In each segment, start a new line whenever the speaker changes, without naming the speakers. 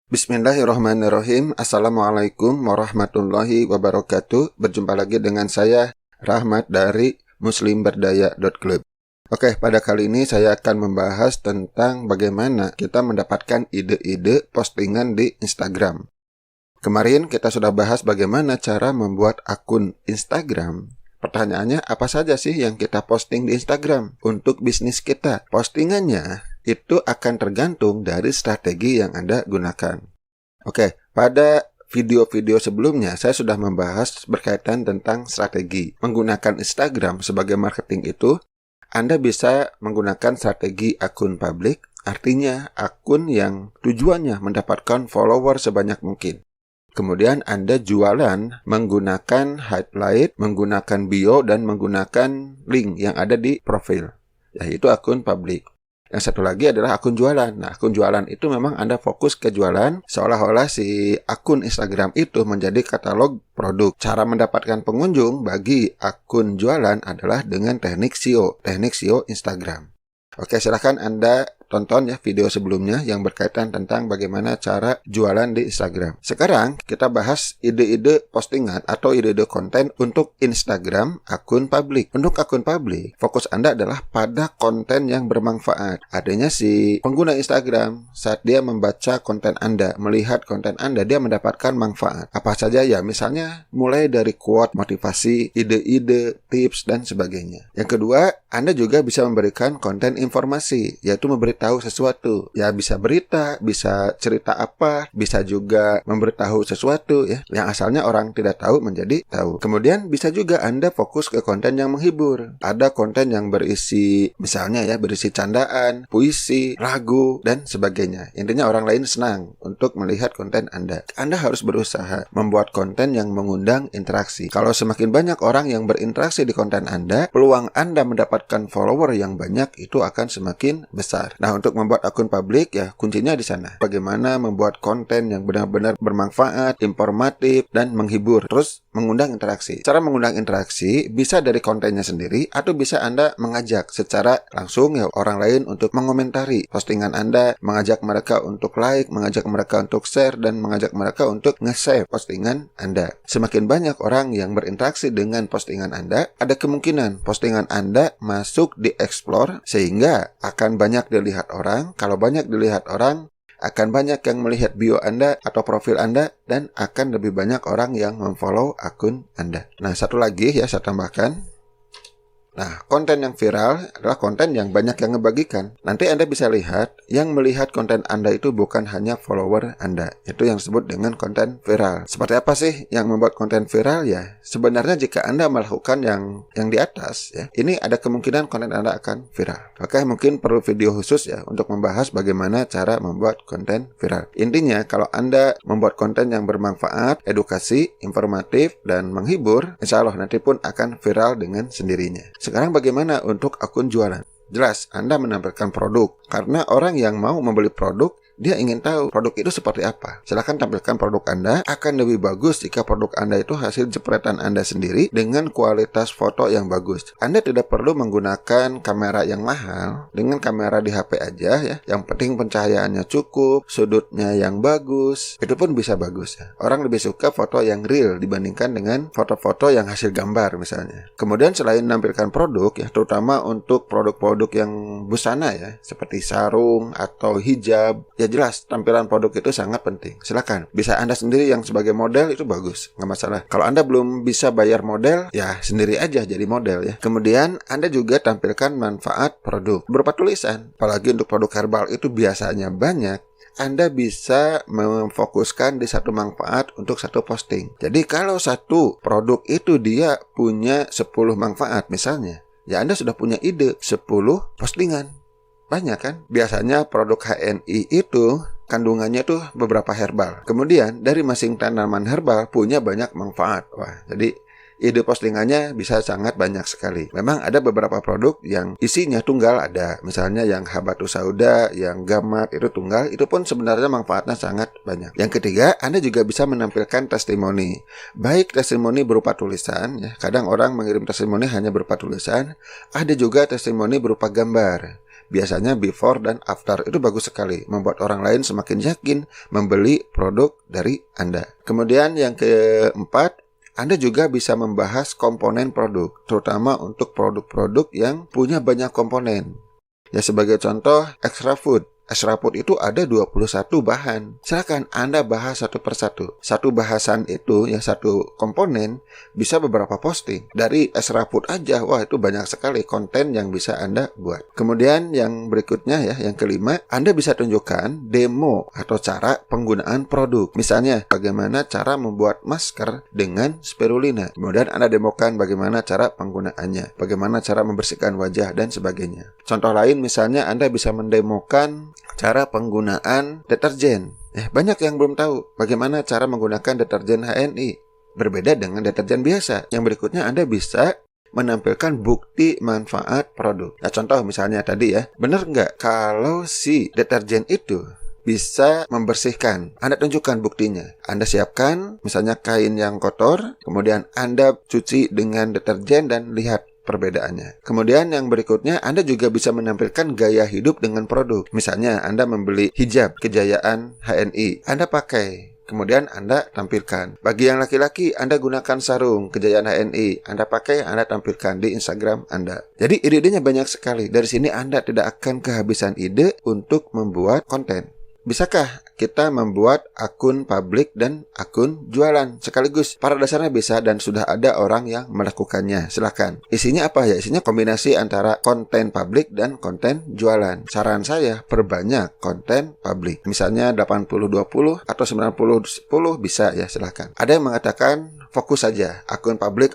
Bismillahirrahmanirrahim. Assalamualaikum warahmatullahi wabarakatuh. Berjumpa lagi dengan saya, Rahmat dari muslimberdaya.club. Oke, pada kali ini saya akan membahas tentang bagaimana kita mendapatkan ide-ide postingan di Instagram. Kemarin kita sudah bahas bagaimana cara membuat akun Instagram. Pertanyaannya, apa saja sih yang kita posting di Instagram untuk bisnis kita? Postingannya itu akan tergantung dari strategi yang Anda gunakan. Oke, pada video-video sebelumnya saya sudah membahas berkaitan tentang strategi. Menggunakan Instagram sebagai marketing itu, Anda bisa menggunakan strategi akun publik, artinya akun yang tujuannya mendapatkan follower sebanyak mungkin. Kemudian Anda jualan menggunakan highlight, menggunakan bio, dan menggunakan link yang ada di profil, yaitu akun publik. Yang satu lagi adalah akun jualan. Nah, akun jualan itu memang Anda fokus ke jualan, seolah-olah si akun Instagram itu menjadi katalog produk. Cara mendapatkan pengunjung bagi akun jualan adalah dengan teknik SEO, teknik SEO Instagram. Oke, silahkan Anda tonton ya video sebelumnya yang berkaitan tentang bagaimana cara jualan di Instagram. Sekarang kita bahas ide-ide postingan atau ide-ide konten untuk Instagram akun publik. Untuk akun publik, fokus Anda adalah pada konten yang bermanfaat. Artinya si pengguna Instagram saat dia membaca konten Anda, melihat konten Anda, dia mendapatkan manfaat. Apa saja ya, misalnya mulai dari quote, motivasi, ide-ide, tips, dan sebagainya. Yang kedua, Anda juga bisa memberikan konten informasi, yaitu memberitahu sesuatu. Ya, bisa berita, bisa cerita apa, bisa juga memberitahu sesuatu ya, yang asalnya orang tidak tahu menjadi tahu. Kemudian bisa juga Anda fokus ke konten yang menghibur. Ada konten yang berisi, misalnya ya, berisi candaan, puisi, lagu, dan sebagainya. Intinya orang lain senang untuk melihat konten Anda. Anda harus berusaha membuat konten yang mengundang interaksi. Kalau semakin banyak orang yang berinteraksi di konten Anda, peluang Anda mendapatkan follower yang banyak itu akan semakin besar. Nah, untuk membuat akun publik ya kuncinya di sana. Bagaimana membuat konten yang benar-benar bermanfaat, informatif, dan menghibur. Terus mengundang interaksi. Cara mengundang interaksi bisa dari kontennya sendiri atau bisa Anda mengajak secara langsung ya orang lain untuk mengomentari postingan Anda, mengajak mereka untuk like, mengajak mereka untuk share, dan mengajak mereka untuk nge-save postingan Anda. Semakin banyak orang yang berinteraksi dengan postingan Anda, ada kemungkinan postingan Anda masuk di explore sehingga akan banyak dilihat orang. Kalau banyak dilihat orang, akan banyak yang melihat bio Anda atau profil Anda, dan akan lebih banyak orang yang memfollow akun Anda. Nah, satu lagi ya saya tambahkan. Nah, konten yang viral adalah konten yang banyak yang ngebagikan. Nanti Anda bisa lihat, yang melihat konten Anda itu bukan hanya follower Anda. Itu yang disebut dengan konten viral. Seperti apa sih yang membuat konten viral ya? Sebenarnya jika Anda melakukan yang di atas ya, ini ada kemungkinan konten Anda akan viral. Oke, mungkin perlu video khusus ya untuk membahas bagaimana cara membuat konten viral. Intinya, kalau Anda membuat konten yang bermanfaat, edukasi, informatif, dan menghibur, insya Allah nanti pun akan viral dengan sendirinya. Sekarang bagaimana untuk akun jualan? Jelas, Anda menampilkan produk. Karena orang yang mau membeli produk, dia ingin tahu produk itu seperti apa. Silakan tampilkan produk Anda. Akan lebih bagus jika produk Anda itu hasil jepretan Anda sendiri dengan kualitas foto yang bagus. Anda tidak perlu menggunakan kamera yang mahal. Dengan kamera di HP aja ya. Yang penting pencahayaannya cukup, sudutnya yang bagus. Itu pun bisa bagus ya. Orang lebih suka foto yang real dibandingkan dengan foto-foto yang hasil gambar misalnya. Kemudian selain menampilkan produk ya, terutama untuk produk-produk yang busana ya, seperti sarung atau hijab, ya jelas tampilan produk itu sangat penting. Silakan, bisa Anda sendiri yang sebagai model itu bagus, nggak masalah. Kalau Anda belum bisa bayar model, ya sendiri aja jadi model ya. Kemudian Anda juga tampilkan manfaat produk berupa tulisan. Apalagi untuk produk herbal itu biasanya banyak. Anda bisa memfokuskan di satu manfaat untuk satu posting. Jadi kalau satu produk itu dia punya 10 manfaat misalnya, ya Anda sudah punya ide 10 postingan. Banyak kan? Biasanya produk HNI itu kandungannya tuh beberapa herbal. Kemudian dari masing tanaman herbal punya banyak manfaat. Wah, jadi ide postingannya bisa sangat banyak sekali. Memang ada beberapa produk yang isinya tunggal ada. Misalnya yang habatus sauda, yang gamak itu tunggal. Itu pun sebenarnya manfaatnya sangat banyak. Yang ketiga, Anda juga bisa menampilkan testimoni. Baik testimoni berupa tulisan, ya. Kadang orang mengirim testimoni hanya berupa tulisan. Ada juga testimoni berupa gambar. biasanya before dan after itu bagus sekali, membuat orang lain semakin yakin membeli produk dari Anda. Kemudian yang keempat, Anda juga bisa membahas komponen produk, terutama untuk produk-produk yang punya banyak komponen. Ya, sebagai contoh, extra food. Extra food itu ada 21 bahan. Silakan Anda bahas satu persatu. Satu bahasan itu, ya satu komponen, bisa beberapa posting. Dari extra food aja, wah itu banyak sekali konten yang bisa Anda buat. Kemudian yang berikutnya ya, yang kelima, Anda bisa tunjukkan demo atau cara penggunaan produk. Misalnya, bagaimana cara membuat masker dengan spirulina. Kemudian Anda demokan bagaimana cara penggunaannya, bagaimana cara membersihkan wajah, dan sebagainya. Contoh lain, misalnya Anda bisa mendemokan cara penggunaan deterjen. Banyak yang belum tahu bagaimana cara menggunakan deterjen HNI. Berbeda dengan deterjen biasa. Yang berikutnya Anda bisa menampilkan bukti manfaat produk. Nah, contoh misalnya tadi ya, benar nggak kalau si deterjen itu bisa membersihkan? Anda tunjukkan buktinya. Anda siapkan misalnya kain yang kotor, kemudian Anda cuci dengan deterjen dan lihat perbedaannya. Kemudian yang berikutnya, Anda juga bisa menampilkan gaya hidup dengan produk. Misalnya, Anda membeli hijab Kejayaan HNI. Anda pakai. Kemudian Anda tampilkan. Bagi yang laki-laki, Anda gunakan sarung Kejayaan HNI. Anda pakai, Anda tampilkan di Instagram Anda. Jadi ide-idenya banyak sekali. Dari sini Anda tidak akan kehabisan ide untuk membuat konten. Bisakah kita membuat akun publik dan akun jualan sekaligus? Pada dasarnya bisa dan sudah ada orang yang melakukannya. Silakan. Isinya apa ya? Isinya kombinasi antara konten publik dan konten jualan. Saran saya, perbanyak konten publik. Misalnya 80-20 atau 90-10 bisa ya, silakan. Ada yang mengatakan fokus saja, akun publik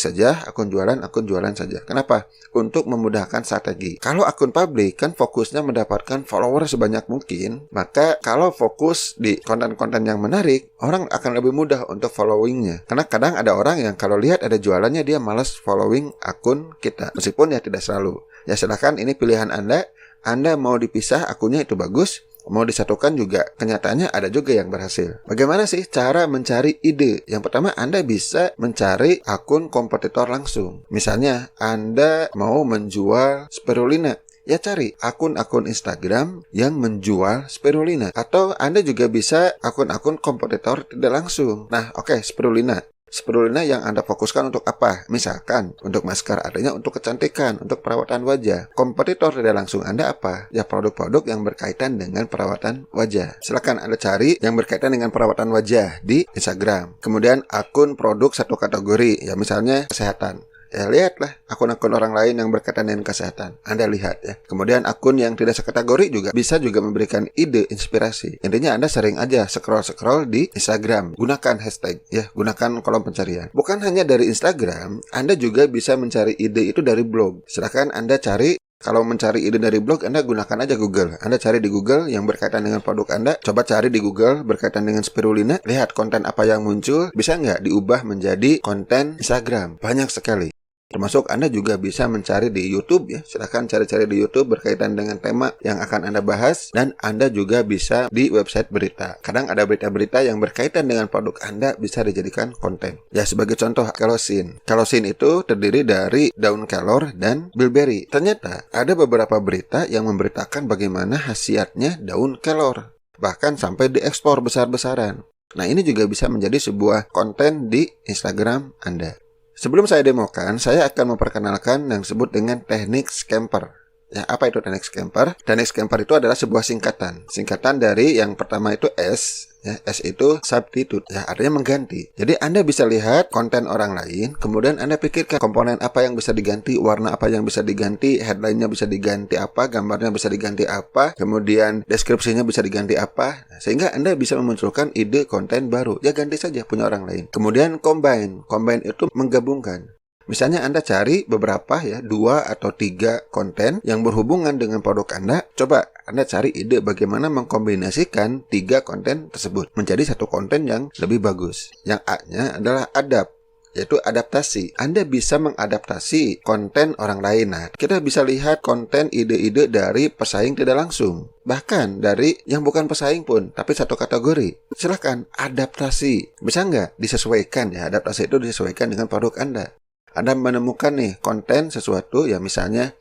saja, akun jualan saja. Kenapa? Untuk memudahkan strategi. Kalau akun publik kan fokusnya mendapatkan follower sebanyak mungkin, maka kalau fokus di konten-konten yang menarik, orang akan lebih mudah untuk followingnya. Karena kadang ada orang yang kalau lihat ada jualannya dia malas following akun kita. Meskipun ya tidak selalu. Ya silakan, ini pilihan Anda. Anda mau dipisah akunnya itu bagus. Mau disatukan juga, kenyataannya ada juga yang berhasil. Bagaimana sih cara mencari ide? Yang pertama, Anda bisa mencari akun kompetitor langsung. Misalnya, Anda mau menjual spirulina. Ya cari akun-akun Instagram yang menjual spirulina. Atau Anda juga bisa akun-akun kompetitor tidak langsung. Nah, oke, spirulina. Spirulina yang Anda fokuskan untuk apa? Misalkan untuk masker, artinya untuk kecantikan, untuk perawatan wajah. Kompetitor tidak langsung Anda apa? Ya produk-produk yang berkaitan dengan perawatan wajah. Silakan Anda cari yang berkaitan dengan perawatan wajah di Instagram. Kemudian akun produk satu kategori, ya misalnya kesehatan. Ya lihatlah akun-akun orang lain yang berkaitan dengan kesehatan. Anda lihat ya. Kemudian akun yang tidak sekategori juga bisa juga memberikan ide, inspirasi. Intinya Anda sering aja scroll-scroll di Instagram. Gunakan hashtag ya, gunakan kolom pencarian. Bukan hanya dari Instagram, Anda juga bisa mencari ide itu dari blog. Silakan Anda cari. Kalau mencari ide dari blog, Anda gunakan aja Google. Anda cari di Google yang berkaitan dengan produk Anda. Coba cari di Google berkaitan dengan spirulina. Lihat konten apa yang muncul. Bisa nggak diubah menjadi konten Instagram? Banyak sekali. Termasuk Anda juga bisa mencari di YouTube ya. Silahkan cari-cari di YouTube berkaitan dengan tema yang akan Anda bahas. Dan Anda juga bisa di website berita. Kadang ada berita-berita yang berkaitan dengan produk Anda bisa dijadikan konten. Ya sebagai contoh, Kellosin. Kellosin itu terdiri dari daun kelor dan bilberry. Ternyata ada beberapa berita yang memberitakan bagaimana khasiatnya daun kelor. Bahkan sampai diekspor besar-besaran. Nah ini juga bisa menjadi sebuah konten di Instagram Anda. Sebelum saya demokan, saya akan memperkenalkan yang disebut dengan teknik scamper. Ya, apa itu teknik scamper? Teknik scamper itu adalah sebuah singkatan. Singkatan dari yang pertama itu S. Ya, S itu substitute, ya artinya mengganti. Jadi Anda bisa lihat konten orang lain, kemudian Anda pikirkan komponen apa yang bisa diganti, warna apa yang bisa diganti, headline-nya bisa diganti apa, gambarnya bisa diganti apa, kemudian deskripsinya bisa diganti apa, sehingga Anda bisa memunculkan ide konten baru. Ya ganti saja punya orang lain. Kemudian combine. Combine itu menggabungkan. Misalnya Anda cari beberapa ya, 2 atau 3 konten yang berhubungan dengan produk Anda. Coba Anda cari ide bagaimana mengkombinasikan 3 konten tersebut menjadi satu konten yang lebih bagus. Yang A-nya adalah adapt, yaitu adaptasi. Anda bisa mengadaptasi konten orang lain. Nah, kita bisa lihat konten ide-ide dari pesaing tidak langsung. Bahkan dari yang bukan pesaing pun, tapi satu kategori. Silahkan adaptasi. Bisa nggak disesuaikan ya, adaptasi itu disesuaikan dengan produk Anda. Anda menemukan nih konten sesuatu ya misalnya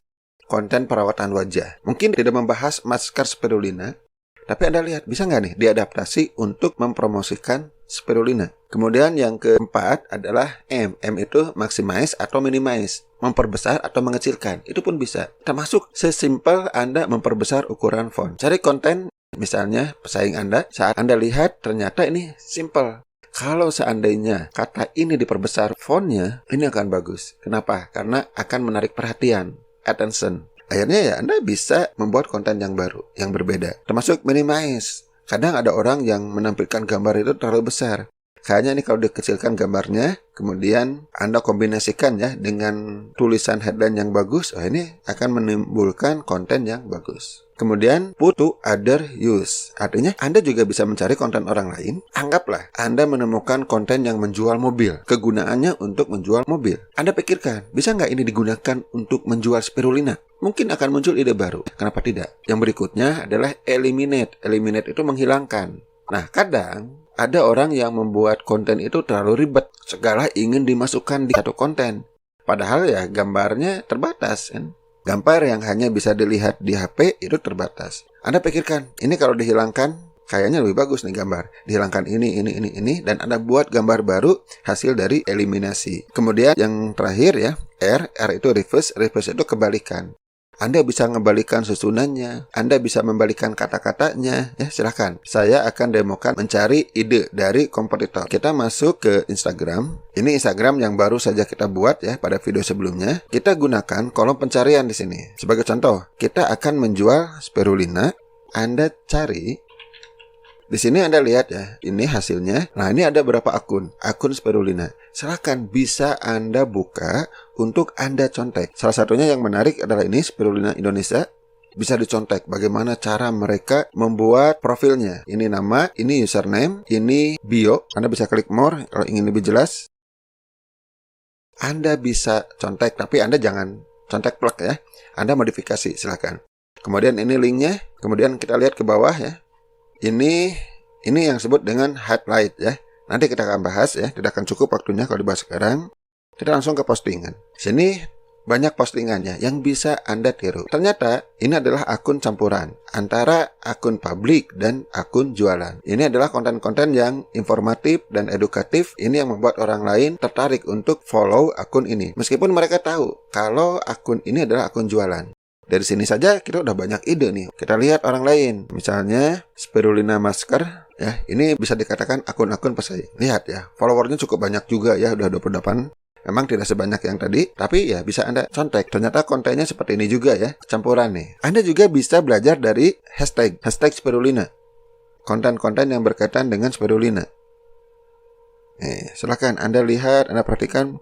konten perawatan wajah. Mungkin tidak membahas masker spirulina, tapi Anda lihat, bisa nggak nih diadaptasi untuk mempromosikan spirulina. Kemudian yang keempat adalah M. M itu maximize atau minimize, memperbesar atau mengecilkan. Itu pun bisa. Termasuk sesimpel Anda memperbesar ukuran font. Cari konten, misalnya pesaing Anda, saat Anda lihat ternyata ini simple. Kalau seandainya kata ini diperbesar fontnya, ini akan bagus. Kenapa? Karena akan menarik perhatian, attention. Akhirnya ya Anda bisa membuat konten yang baru, yang berbeda. Termasuk minimize. Kadang ada orang yang menampilkan gambar itu terlalu besar. Kayaknya ini kalau dikecilkan gambarnya, kemudian Anda kombinasikan ya dengan tulisan headline yang bagus, ini akan menimbulkan konten yang bagus. Kemudian put to other use. Artinya Anda juga bisa mencari konten orang lain. Anggaplah Anda menemukan konten yang menjual mobil. Kegunaannya untuk menjual mobil. Anda pikirkan, bisa nggak ini digunakan untuk menjual spirulina? Mungkin akan muncul ide baru. Kenapa tidak? Yang berikutnya adalah eliminate. Eliminate itu menghilangkan. Nah, kadang ada orang yang membuat konten itu terlalu ribet. Segala ingin dimasukkan di satu konten. Padahal ya gambarnya terbatas kan. Gambar yang hanya bisa dilihat di HP itu terbatas. Anda pikirkan, ini kalau dihilangkan, kayaknya lebih bagus nih gambar. Dihilangkan ini, dan Anda buat gambar baru hasil dari eliminasi. Kemudian yang terakhir ya, R itu reverse. Reverse itu kebalikan. Anda bisa ngebalikan susunannya, Anda bisa membalikan kata-katanya, ya silahkan. Saya akan demokan mencari ide dari kompetitor. Kita masuk ke Instagram. Ini Instagram yang baru saja kita buat ya pada video sebelumnya. Kita gunakan kolom pencarian di sini. Sebagai contoh, kita akan menjual spirulina. Anda cari. Di sini Anda lihat ya, ini hasilnya. Nah, ini ada berapa akun spirulina. Silakan bisa Anda buka untuk Anda contek. Salah satunya yang menarik adalah ini spirulina Indonesia. Bisa dicontek bagaimana cara mereka membuat profilnya. Ini nama, ini username, ini bio. Anda bisa klik more kalau ingin lebih jelas. Anda bisa contek, tapi Anda jangan contek plug ya. Anda modifikasi, silakan. Kemudian ini linknya. Kemudian kita lihat ke bawah ya. Ini yang disebut dengan highlight ya. Nanti kita akan bahas ya. Tidak akan cukup waktunya kalau dibahas sekarang. Kita langsung ke postingan. Sini banyak postingannya yang bisa Anda tiru. Ternyata ini adalah akun campuran antara akun publik dan akun jualan. Ini adalah konten-konten yang informatif dan edukatif. Ini yang membuat orang lain tertarik untuk follow akun ini. Meskipun mereka tahu kalau akun ini adalah akun jualan. Dari sini saja kita udah banyak ide nih. Kita lihat orang lain. Misalnya spirulina masker ya. Ini bisa dikatakan akun-akun pesaing. Lihat ya, followernya cukup banyak juga ya, udah 28. Memang tidak sebanyak yang tadi, tapi ya bisa Anda contek. Ternyata kontennya seperti ini juga ya, campuran nih. Anda juga bisa belajar dari hashtag spirulina. Konten-konten yang berkaitan dengan spirulina. Silakan Anda lihat, Anda perhatikan.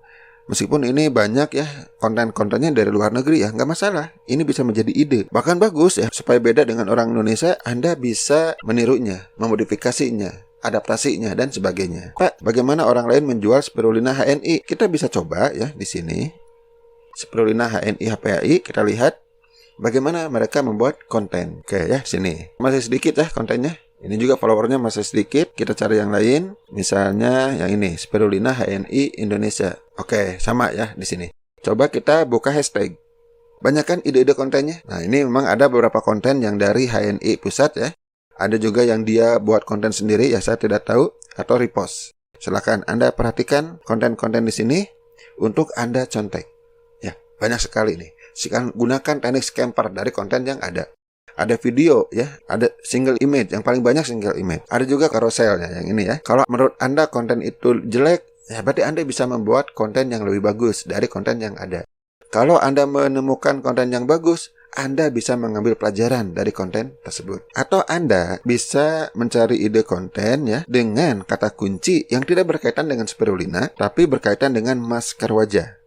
Meskipun ini banyak ya konten-kontennya dari luar negeri ya, nggak masalah. Ini bisa menjadi ide. Bahkan bagus ya, supaya beda dengan orang Indonesia, Anda bisa menirunya, memodifikasinya, adaptasinya, dan sebagainya. Pak, bagaimana orang lain menjual spirulina HNI? Kita bisa coba ya di sini. Spirulina HNI HPAI, kita lihat bagaimana mereka membuat konten. Oke ya, sini. Masih sedikit ya kontennya. Ini juga followernya masih sedikit. Kita cari yang lain. Misalnya yang ini, spirulina HNI Indonesia. Oke, sama ya di sini. Coba kita buka hashtag. Banyak kan ide-ide kontennya? Nah, ini memang ada beberapa konten yang dari HNI pusat ya. Ada juga yang dia buat konten sendiri, ya saya tidak tahu, atau repost. Silakan Anda perhatikan konten-konten di sini untuk Anda contek. Ya, banyak sekali nih. Silakan gunakan teknik scamper dari konten yang ada. Ada video ya, ada single image, yang paling banyak single image. Ada juga carousel ya, yang ini ya. Kalau menurut Anda konten itu jelek, ya berarti Anda bisa membuat konten yang lebih bagus dari konten yang ada. Kalau Anda menemukan konten yang bagus, Anda bisa mengambil pelajaran dari konten tersebut. Atau Anda bisa mencari ide konten ya dengan kata kunci yang tidak berkaitan dengan spirulina, tapi berkaitan dengan masker wajah.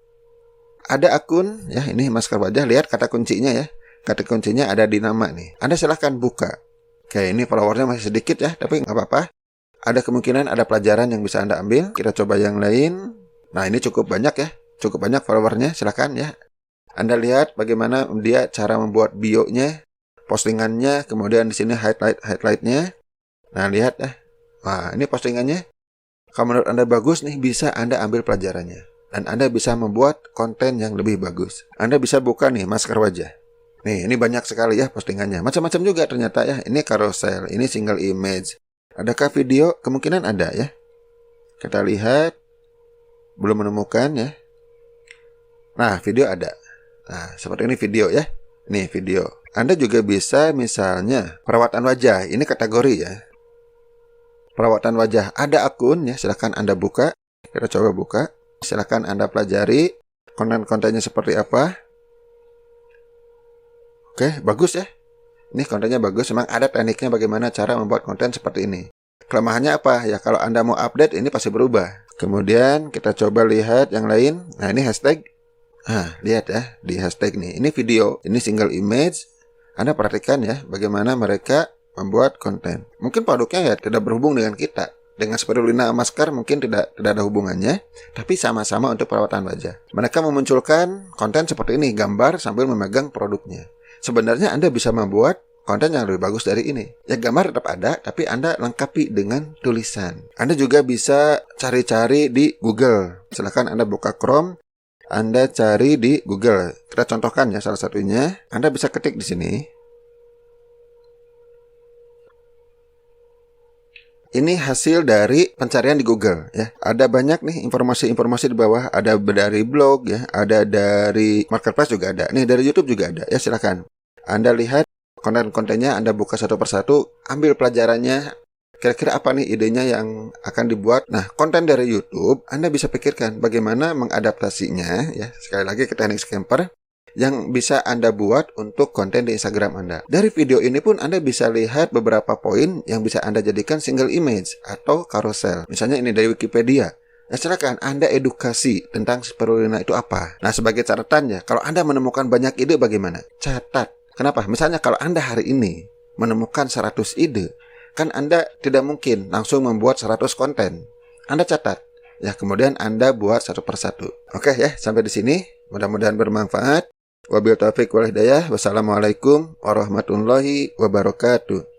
Ada akun ya, ini masker wajah, lihat kata kuncinya ya. Kata kuncinya ada di nama nih. Anda silahkan buka. Oke, ini followernya masih sedikit ya, tapi nggak apa-apa. Ada kemungkinan ada pelajaran yang bisa Anda ambil. Kita coba yang lain. Nah, ini cukup banyak ya. Cukup banyak followernya, silahkan ya. Anda lihat bagaimana dia cara membuat bio-nya, postingannya, kemudian di sini highlight-nya. Nah, lihat ya. Wah, ini postingannya. Kalau menurut Anda bagus nih, bisa Anda ambil pelajarannya. Dan Anda bisa membuat konten yang lebih bagus. Anda bisa buka nih masker wajah. Nih, ini banyak sekali ya postingannya. Macam-macam juga ternyata ya. Ini carousel, ini single image. Adakah video? Kemungkinan ada ya. Kita lihat. Belum menemukan ya. Nah, video ada. Nah, seperti ini video ya. Nih, video. Anda juga bisa misalnya perawatan wajah. Ini kategori ya. Perawatan wajah. Ada akun ya. Silahkan Anda buka. Kita coba buka. Silahkan Anda pelajari. Konten-kontennya seperti apa. Oke, bagus ya. Ini kontennya bagus. Memang ada tekniknya bagaimana cara membuat konten seperti ini. Kelemahannya apa? Ya kalau Anda mau update ini pasti berubah. Kemudian kita coba lihat yang lain. Nah, ini hashtag. Nah, lihat ya di hashtag nih. Ini video, ini single image. Anda perhatikan ya bagaimana mereka membuat konten. Mungkin produknya ya tidak berhubung dengan kita. Dengan spirulina masker mungkin tidak ada hubungannya, tapi sama-sama untuk perawatan wajah. Mereka memunculkan konten seperti ini, gambar sambil memegang produknya. Sebenarnya Anda bisa membuat konten yang lebih bagus dari ini. Ya gambar tetap ada, tapi Anda lengkapi dengan tulisan. Anda juga bisa cari-cari di Google. Silahkan Anda buka Chrome, Anda cari di Google. Kita contohkan ya salah satunya. Anda bisa ketik di sini. Ini hasil dari pencarian di Google ya. Ada banyak nih informasi-informasi di bawah. Ada dari blog ya, ada dari marketplace juga ada. Nih dari YouTube juga ada ya, silakan. Anda lihat konten-kontennya, Anda buka satu persatu, ambil pelajarannya. Kira-kira apa nih idenya yang akan dibuat? Nah, konten dari YouTube Anda bisa pikirkan bagaimana mengadaptasinya ya. Sekali lagi ke teknik scamper yang bisa Anda buat untuk konten di Instagram Anda. Dari video ini pun Anda bisa lihat beberapa poin yang bisa Anda jadikan single image atau carousel. Misalnya ini dari Wikipedia. Nah, silakan Anda edukasi tentang spirulina itu apa. Nah, sebagai catatan ya, kalau Anda menemukan banyak ide bagaimana? Catat. Kenapa? Misalnya kalau Anda hari ini menemukan 100 ide, kan Anda tidak mungkin langsung membuat 100 konten. Anda catat. Ya, kemudian Anda buat satu persatu. Oke ya, sampai di sini. Mudah-mudahan bermanfaat. Wabillahi taufiq wal hidayah. Wassalamualaikum warahmatullahi wabarakatuh.